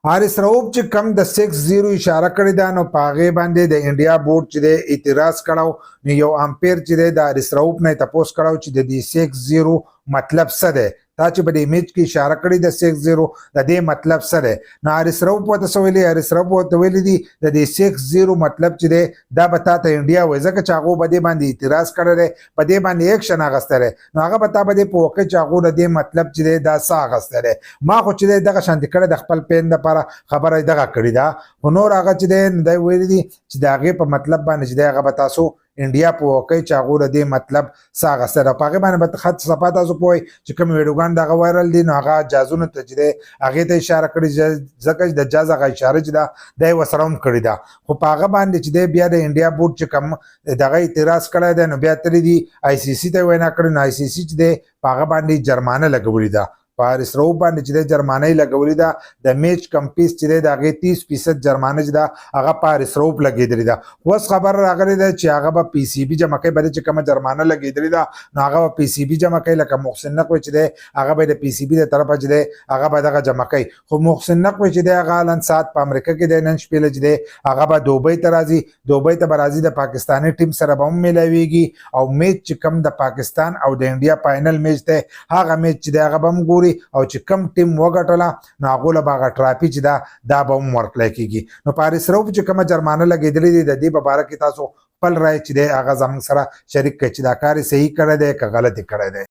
حارث رؤوف چې کم د 6-0 اشاره کړې ده نو په هغې باندې د انډیا بورډ چې دی اعتراض کړی نو یو امپیر چې دی د حارث رؤوف نه یې تپوس کړی چې د دې 6-0 مطلب څه دی. تا چې په دې میچ کې اشاره کړې د 6-0 د دې مطلب څه دی. نو حارث رؤوف ورته څه ویلي؟ حارث رؤوف ورته ویلي دي د دې 6-0 مطلب چې دی دا به تا ته انډیا وایي ځکه چې هغو په دې باندې اعتراض کړی دی، په دې باندې ایکشن اخیستی دی، نو هغه به تا په دې په وقع چې هغو د دې مطلب چې دی دا څه اخیستی دی. ما خو چې دی دغه شانتې کړی د خپل پین دپاره خبره دغه کړې ده، خو نور هغه چې دی نو دی ویلي دي چې د هغې په مطلب باندې چې دی هغه به تاسو انډیا په وقع چې هغو د دې مطلب څه اخیستی ده. په هغې باندې به خط صفحه تاسو پوهئ چې کوم ویډیوګان دغه وایرل دي نو هغه جازونو ته چې دی هغې ته اشاره کړې ځکه چې د جاز هغه اشاره چې ده دا یې ورسره هم کړې ده، خو په هغه باندې چې دی بیا د انډیا بورډ چې کوم دغه اعتراض کړی دی نو بیا تللي دي آی سی سی ته وینا کړې، نو آی سی سی چې دی په هغه باندې جرمانه لګولې ده، په حارث رؤوف باندې چې دی جرمانه یې لګولې ده. د میچ کم پیس چې دی د هغې 30% جرمانه چې ده هغه په حارث رؤوف لګېدلې ده. اوس خبره راغلې ده چې هغه به پی سی بي جمع کوي، به چې کومه جرمانه لګېدلې ده نو هغه به پی سی بي جمع کوي، لکه محسن نقوي چې دی هغه به د پی سی بي د طرفه چې دی هغه به دغه جمع کوي. خو محسن نقوي چې دی هغه نن ساعت په امریکا کې دی، نن شپېله چې دی هغه به دوبۍ ته راځي، دوبۍ ته به راځي د پاکستاني ټیم سره به هم میلاویږي او میچ چې کوم د پاکستان او د انډیا فاینل میچ دی هغه میچ چې دی هغه به هم ګوري او چې کوم ټیم وګټله نو هغو له به هغه ټرافي چې ده دا به هم ورکړی کېږي. نو په حارث رؤوف چې کومه جرمانه لګېدلې دي د دې په باره کې تاسو خپل رایې چې دی هغه زموږ سره شریک کړئ چې دا کار یې صحیح کړی دی که غلط یې کړی دی.